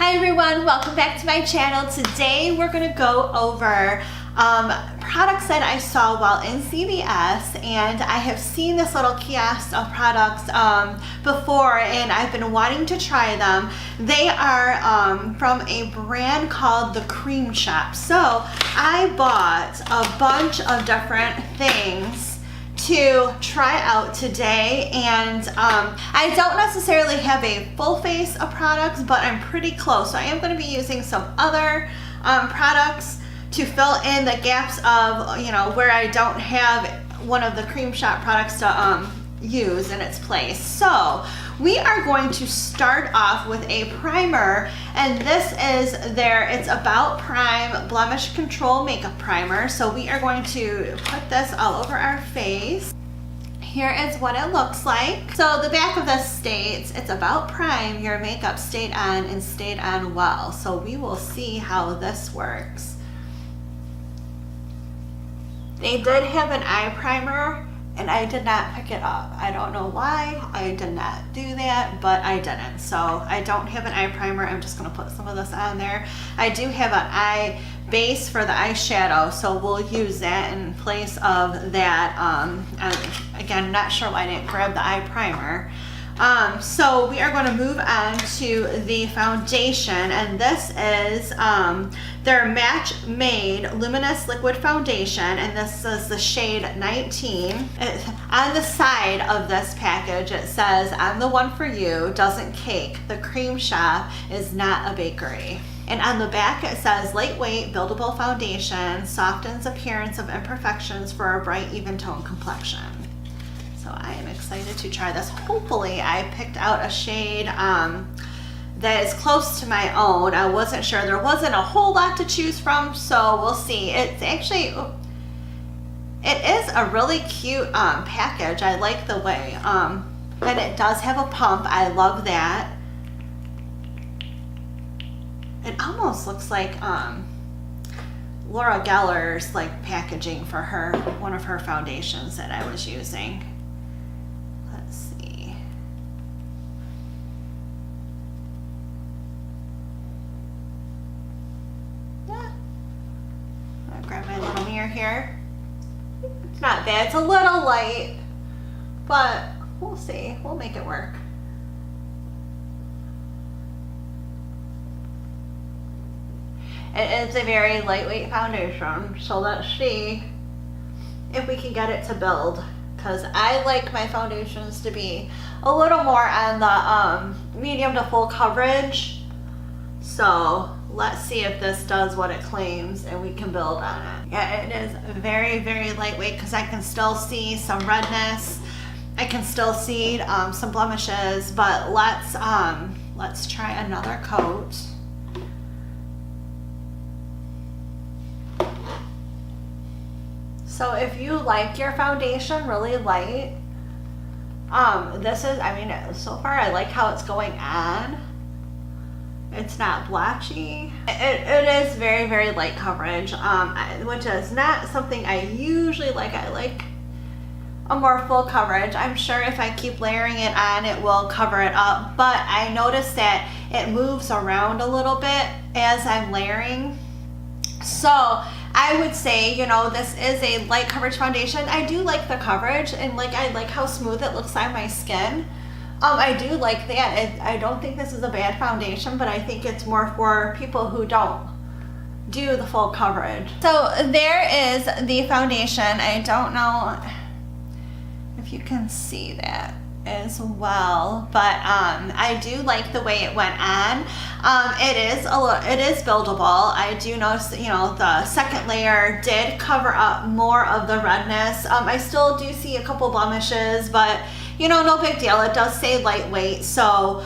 Hi everyone, welcome back to my channel. Today we're going to go over products that I saw while in CVS, and I have seen this little kiosk of products before and I've been wanting to try them. They are from a brand called the Creme Shop. So I bought a bunch of different things to try out today, and I don't necessarily have a full face of products, but I'm pretty close. So I am going to be using some other products to fill in the gaps of, you know, where I don't have one of the Creme Shop products to use in its place. So we are going to start off with a primer, and this is it's About Prime Blemish Control Makeup Primer. So we are going to put this all over our face. Here is what it looks like. So the back of this states, it's About Prime, your makeup stayed on and stayed on well. So we will see how this works. They did have an eye primer, and I did not pick it up. I don't know why I did not do that, but I didn't. So I don't have an eye primer. I'm just gonna put some of this on there. I do have an eye base for the eyeshadow, so we'll use that in place of that. Again, not sure why I didn't grab the eye primer. So we are going to move on to the foundation, and this is their Match Made Luminous Liquid Foundation, and this is the shade 19. On the side of this package it says, "I'm the one for you, doesn't cake. The Creme Shop is not a bakery." And on the back it says, "Lightweight, buildable foundation, softens appearance of imperfections for a bright, even tone complexion." So I am excited to try this. Hopefully I picked out a shade that is close to my own. I wasn't sure. There wasn't a whole lot to choose from, so we'll see. It's actually, it is a really cute package. I like the way, and it does have a pump. I love that. It almost looks like Laura Geller's like packaging for her, one of her foundations that I was using. Let's see. Yeah. I'll grab my little mirror here. It's not bad. It's a little light, but we'll see. We'll make it work. It is a very lightweight foundation, so let's see if we can get it to build, because I like my foundations to be a little more on the medium to full coverage. So let's see if this does what it claims and we can build on it. Yeah, it is very, very lightweight, because I can still see some redness. I can still see some blemishes, but let's try another coat. So if you like your foundation really light, this is, I mean, so far I like how it's going on. It's not blotchy. It is very, very light coverage, which is not something I usually like. I like a more full coverage. I'm sure if I keep layering it on, it will cover it up, but I noticed that it moves around a little bit as I'm layering. So I would say, you know, this is a light coverage foundation. I do like the coverage, and I like how smooth it looks on my skin. I do like that. I don't think this is a bad foundation, but I think it's more for people who don't do the full coverage. So there is the foundation. I don't know if you can see that as well, but I do like the way it went on. It is buildable. I do notice, you know, the second layer did cover up more of the redness. I still do see a couple blemishes, but you know, no big deal. It does say lightweight, so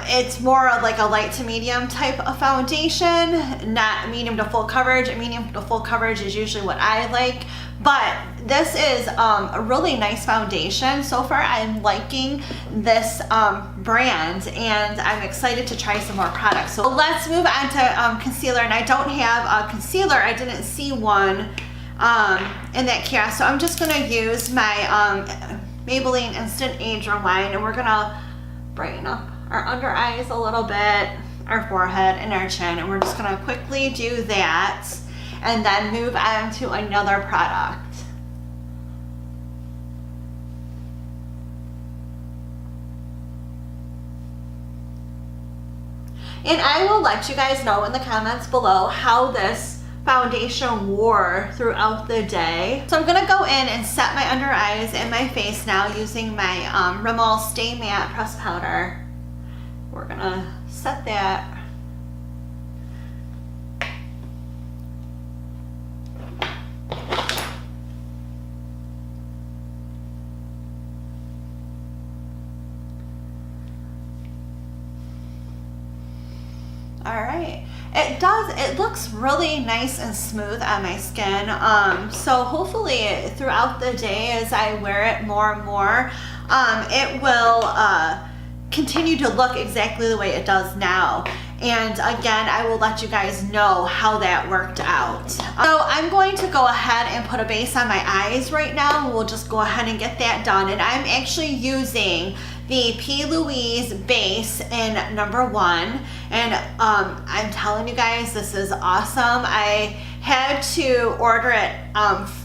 it's more of like a light to medium type of foundation, not medium to full coverage. Medium to full coverage is usually what I like, but this is a really nice foundation. So far I'm liking this brand, and I'm excited to try some more products. So let's move on to concealer, and I don't have a concealer. I didn't see one in that kiosk, so I'm just going to use my Maybelline Instant Age Rewind, and we're going to brighten up our under eyes a little bit. our forehead and our chin, and we're just gonna quickly do that and then move on to another product. And I will let you guys know in the comments below how this foundation wore throughout the day. So I'm gonna go in and set my under eyes and my face now using my Rimmel Stay Matte Press Powder. We're gonna set that. All right, it looks really nice and smooth on my skin. So hopefully throughout the day as I wear it more and more, it will continue to look exactly the way it does now. And again, I will let you guys know how that worked out. So I'm going to go ahead and put a base on my eyes right now. We'll just go ahead and get that done. And I'm actually using the P.Louise Base in number 1. And I'm telling you guys, this is awesome. I had to order it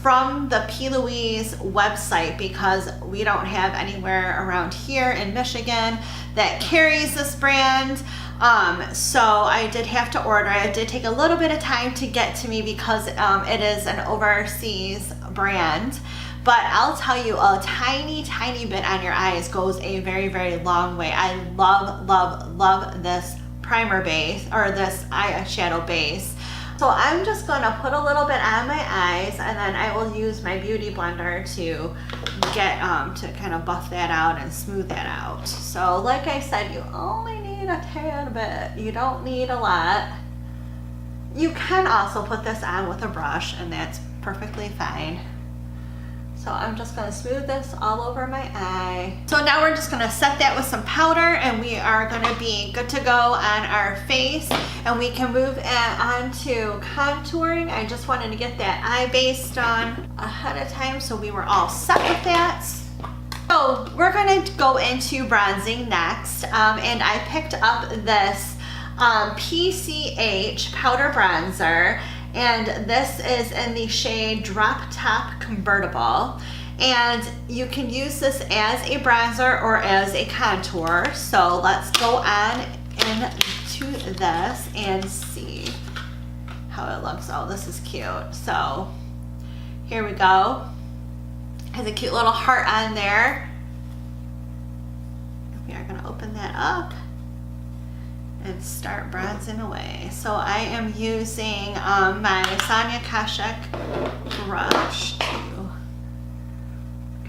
from the P.Louise website because we don't have anywhere around here in Michigan that carries this brand. So I did have to order it. It did take a little bit of time to get to me because it is an overseas brand. But I'll tell you, a tiny, tiny bit on your eyes goes a very, very long way. I love, love, love this primer base, or this eyeshadow base. So I'm just gonna put a little bit on my eyes, and then I will use my beauty blender to get, to kind of buff that out and smooth that out. So like I said, you only need a tad bit. You don't need a lot. You can also put this on with a brush, and that's perfectly fine. So I'm just gonna smooth this all over my eye. So now we're just gonna set that with some powder, and we are gonna be good to go on our face, and we can move on to contouring. I just wanted to get that eye base done ahead of time so we were all set with that. So we're gonna go into bronzing next, and I picked up this PCH powder bronzer. And this is in the shade Drop Top Convertible. And you can use this as a bronzer or as a contour. So let's go on into this and see how it looks. Oh, this is cute. So here we go. Has a cute little heart on there. We are gonna open that up and start bronzing away. So I am using my Sonia Kashuk brush to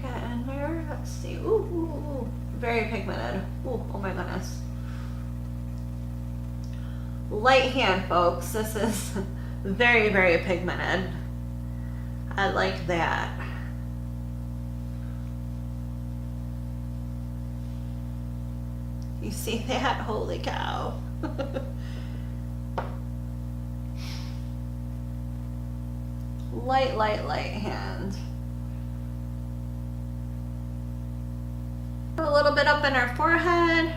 get in there. Let's see. Ooh, ooh, ooh. Very pigmented. Ooh, oh my goodness. Light hand, folks. This is very, very pigmented. I like that. You see that? Holy cow. Light, light, light hand. A little bit up in our forehead.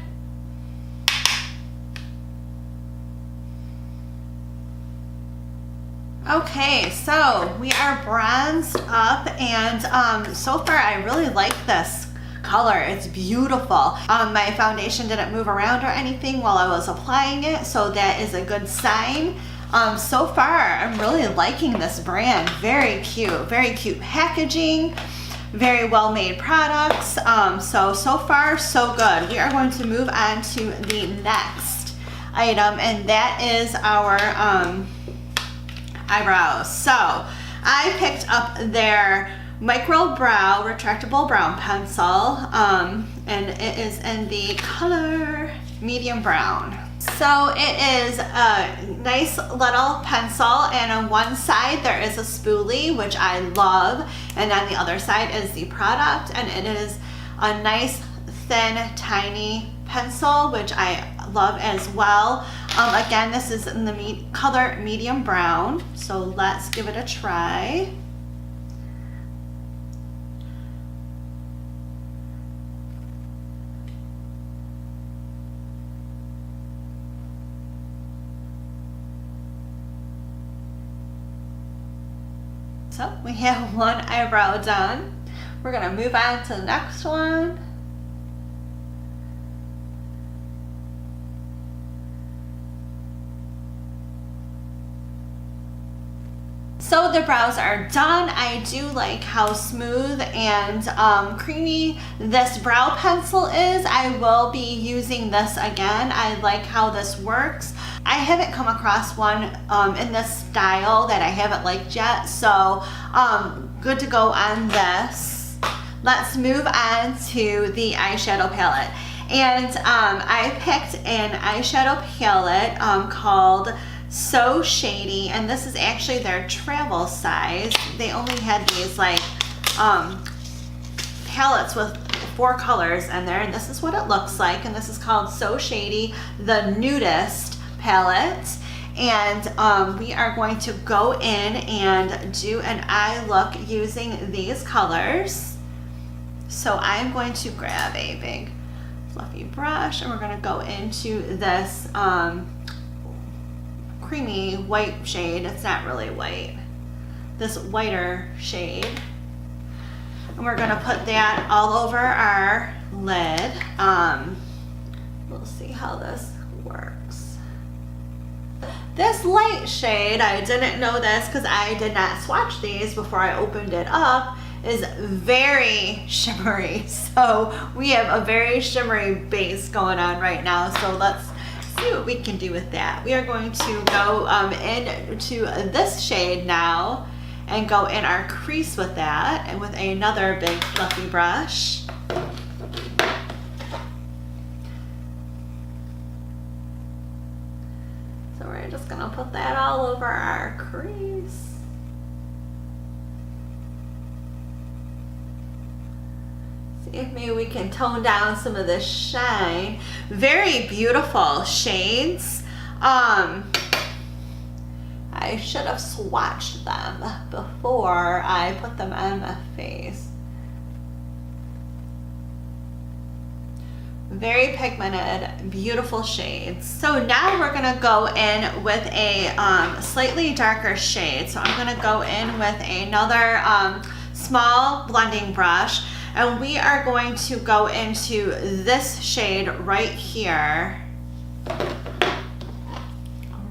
Okay, so we are bronzed up, and so far I really like this color. It's beautiful. My foundation didn't move around or anything while I was applying it, so that is a good sign. So far I'm really liking this brand. Very cute packaging, very well made products. So far so good. We are going to move on to the next item, and that is our eyebrows. So I picked up their micro brow retractable brown pencil, and it is in the color medium brown. So it is a nice little pencil, and on one side there is a spoolie, which I love, and on the other side is the product, and it is a nice thin tiny pencil, which I love as well. Again, this is in the color medium brown, so let's give it a try. So we have one eyebrow done. We're gonna move on to the next one. So the brows are done. I do like how smooth and creamy this brow pencil is. I will be using this again. I like how this works. I haven't come across one in this style that I haven't liked yet, so good to go on this. Let's move on to the eyeshadow palette. And I picked an eyeshadow palette called So Shady, and this is actually their travel size. They only had these like palettes with 4 colors in there, and this is what it looks like. And this is called So Shady, the Nudist palette. And we are going to go in and do an eye look using these colors. So I'm going to grab a big fluffy brush, and we're going to go into this creamy white shade. It's not really white, this whiter shade, and we're going to put that all over our lid. We'll see how this works. This light shade, I didn't know this because I did not swatch these before I opened it up, is very shimmery. So we have a very shimmery base going on right now. So let's see what we can do with that. We are going to go into this shade now and go in our crease with that, and with another big fluffy brush. So we're just gonna put that all over our crease. See if maybe we can tone down some of this shine. Very beautiful shades. I should have swatched them before I put them on my face. Very pigmented, beautiful shades. So now we're gonna go in with a slightly darker shade. So I'm gonna go in with another small blending brush, and we are going to go into this shade right here,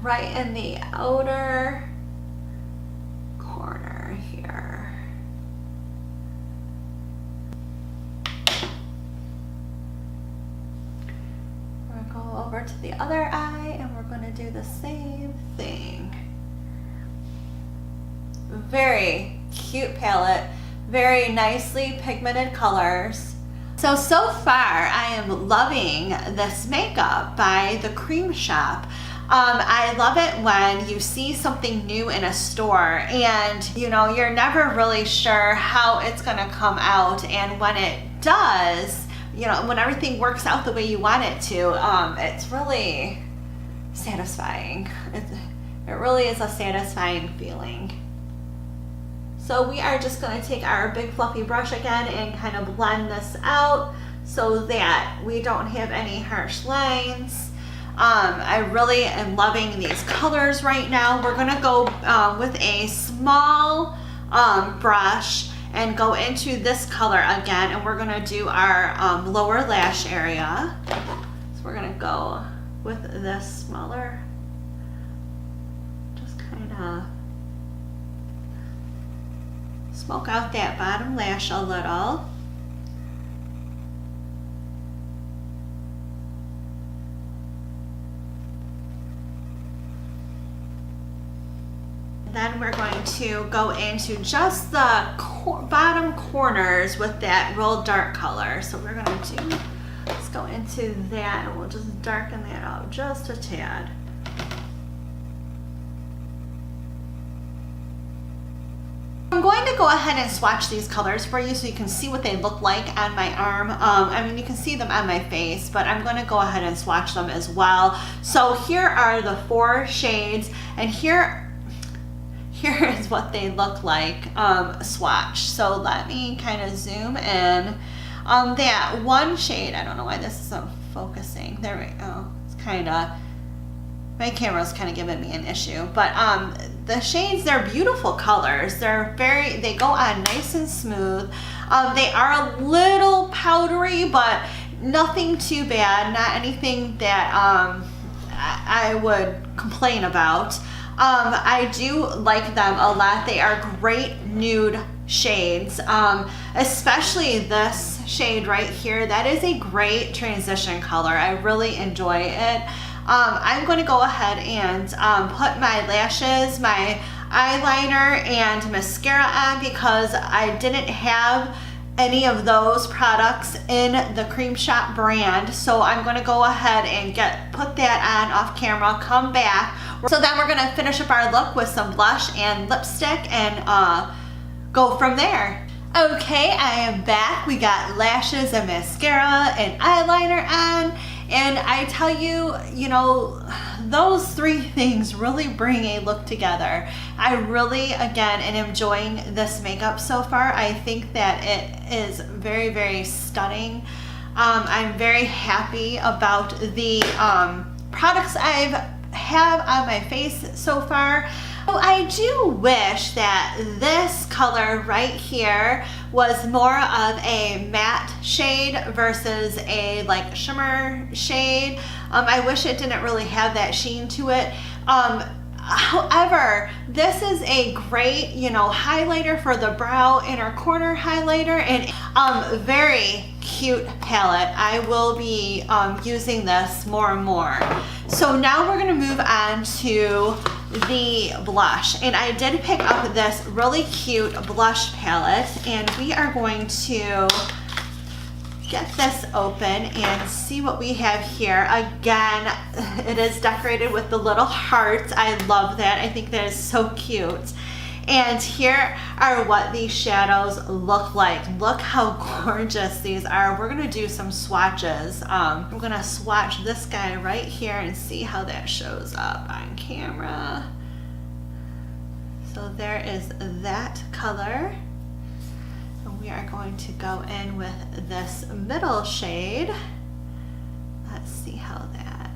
right in the outer corner here. We're gonna go over to the other eye, and we're gonna do the same thing. Very cute palette, very nicely pigmented colors. So far I am loving this makeup by the Creme Shop. I love it when you see something new in a store and you know, you're never really sure how it's gonna come out, and when it does, you know, when everything works out the way you want it to, it's really satisfying. It really is a satisfying feeling. So we are just going to take our big fluffy brush again and kind of blend this out so that we don't have any harsh lines. I really am loving these colors right now. We're going to go with a small brush and go into this color again, and we're going to do our lower lash area. So we're going to go with this smaller, just kind of smoke out that bottom lash a little. Then we're going to go into just the bottom corners with that real dark color. So we're going to let's go into that, and we'll just darken that out just a tad. I'm going to go ahead and swatch these colors for you so you can see what they look like on my arm. I mean, you can see them on my face, but I'm going to go ahead and swatch them as well. So here are the 4 shades, and here is what they look like swatched. So let me kind of zoom in. That one shade, I don't know why this isn't focusing. There we go. It's kind of My camera's kind of giving me an issue, but the shades, they're beautiful colors. They go on nice and smooth. They are a little powdery, but nothing too bad. Not anything that I would complain about. I do like them a lot. They are great nude shades, especially this shade right here. That is a great transition color. I really enjoy it. I'm going to go ahead and put my lashes, my eyeliner, and mascara on because I didn't have any of those products in the Creme Shop brand. So I'm going to go ahead and put that on off camera, come back. So then we're going to finish up our look with some blush and lipstick and go from there. Okay, I am back. We got lashes and mascara and eyeliner on. And I tell you, you know, those three things really bring a look together. I really, again, am enjoying this makeup so far. I think that it is very, very stunning. I'm very happy about the products I have on my face so far. I do wish that this color right here was more of a matte shade versus a like shimmer shade. I wish it didn't really have that sheen to it. However, this is a great, you know, highlighter for the brow, inner corner highlighter, and very cute palette. I will be using this more and more. So now we're going to move on to the blush, and I did pick up this really cute blush palette, and we are going to get this open and see what we have here. Again, it is decorated with the little hearts. I love that. I think that is so cute. And here are what these shadows look like. Look how gorgeous these are. We're gonna do some swatches. I'm gonna swatch this guy right here and see how that shows up on camera. So there is that color. And we are going to go in with this middle shade. Let's see how that.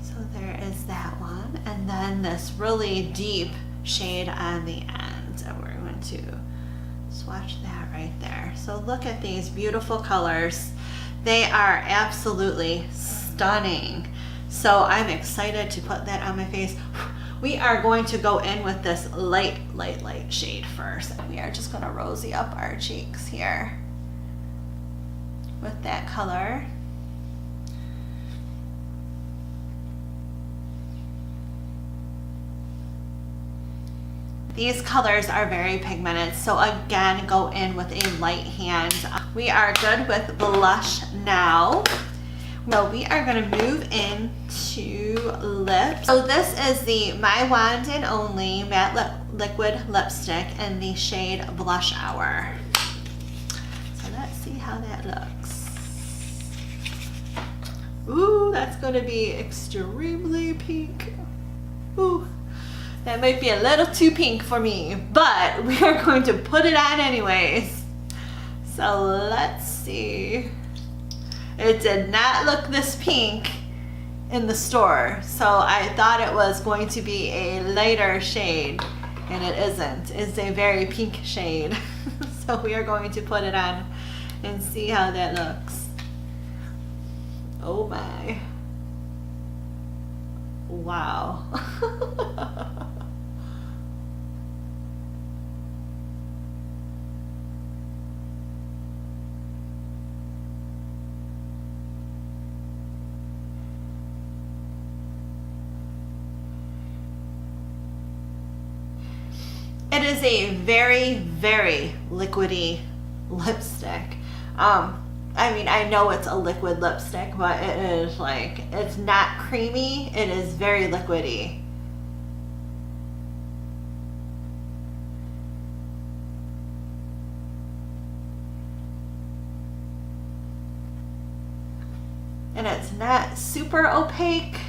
So there is that one. And then this really deep shade on the end. And we're going to swatch that right there. So look at these beautiful colors. They are absolutely stunning. So I'm excited to put that on my face. We are going to go in with this light shade first. We are just going to rosy up our cheeks here with that color. These colors are very pigmented, so again, go in with a light hand. We are good with blush now. So we are going to move into lips. So this is the My Wand and Only Matte Liquid Lipstick in the shade Blush Hour. So let's see how that looks. Ooh, that's going to be extremely pink. Ooh. That might be a little too pink for me, but we are going to put it on anyways. So let's see. It did not look this pink in the store, so I thought it was going to be a lighter shade, and it isn't. It's a very pink shade. So we are going to put it on and see how that looks. Oh my. Wow. It is a very, very liquidy lipstick. I mean, I know it's a liquid lipstick, but it is like, it's not creamy, it is very liquidy. And it's not super opaque.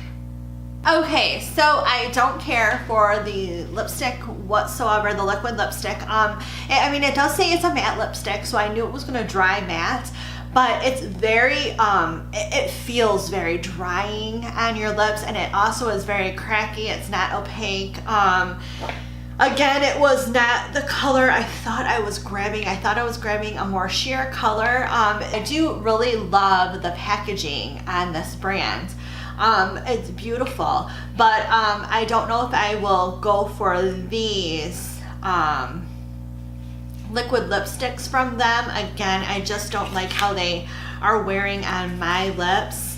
Okay, so I don't care for the lipstick whatsoever, the liquid lipstick. I mean, it does say it's a matte lipstick, so I knew it was gonna dry matte, but it's very, it feels very drying on your lips, and it also is very cracky. It's not opaque. Again, it was not the color I thought I was grabbing. I thought I was grabbing a more sheer color. I do really love the packaging on this brand. It's beautiful, but I don't know if I will go for these liquid lipsticks from them. Again, I just don't like how they are wearing on my lips.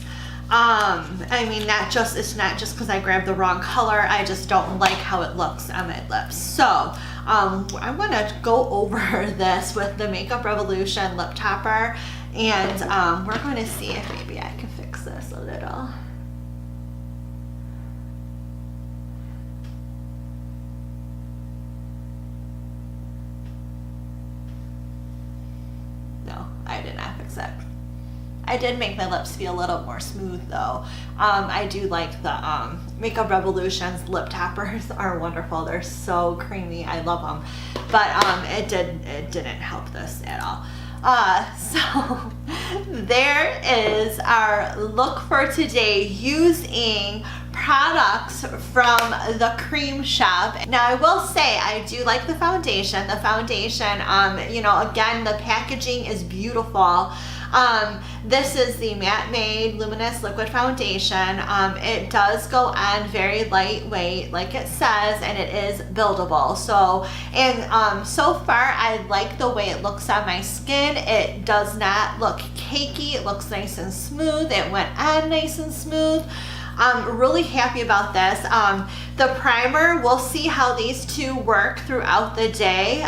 I mean, it's not just because I grabbed the wrong color. I just don't like how it looks on my lips. So I want to go over this with the Makeup Revolution lip topper, and we're going to see if maybe I can fix this a little. No, I did not fix it. I did make my lips feel a little more smooth though. I do like the Makeup Revolution's lip toppers are wonderful. They're so creamy. I love them. But it didn't help this at all. So there is our look for today using products from the Creme Shop. Now I will say I do like the foundation. The foundation, you know, again, the packaging is beautiful. This is the Matte Made Luminous Liquid Foundation. It does go on very lightweight, like it says, and it is buildable. So, and so far, I like the way it looks on my skin. It does not look cakey. It looks nice and smooth. It went on nice and smooth. I'm really happy about this. The primer, we'll see how these two work throughout the day.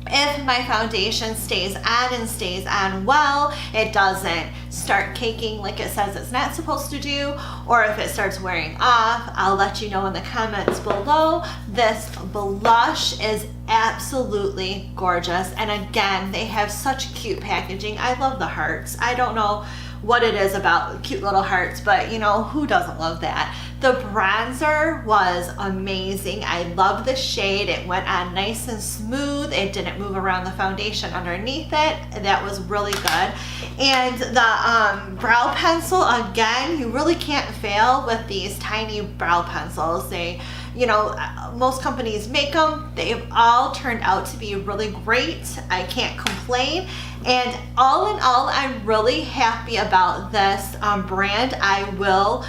If my foundation stays on and stays on well, it doesn't start caking like it says it's not supposed to do, or if it starts wearing off, I'll let you know in the comments below. This blush is absolutely gorgeous, and again, they have such cute packaging. I love the hearts. I don't know what it is about cute little hearts, but you know, who doesn't love that? The bronzer was amazing. I love the shade. It went on nice and smooth. It didn't move around the foundation underneath it. That was really good. And the brow pencil, again, you really can't fail with these tiny brow pencils. They, you know, most companies make them. They've all turned out to be really great. I can't complain. And all in all, I'm really happy about this brand. I will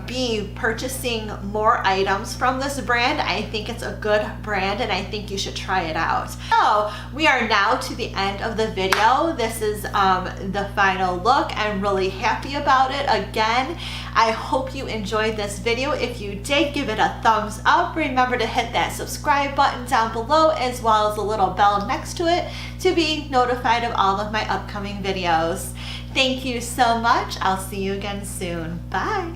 be purchasing more items from this brand. I think it's a good brand, and I think you should try it out. So we are now to the end of the video. This is the final look. I'm really happy about it. Again, I hope you enjoyed this video. If you did, give it a thumbs up. Remember to hit that subscribe button down below, as well as the little bell next to it, to be notified of all of my upcoming videos. Thank you so much. I'll see you again soon. Bye.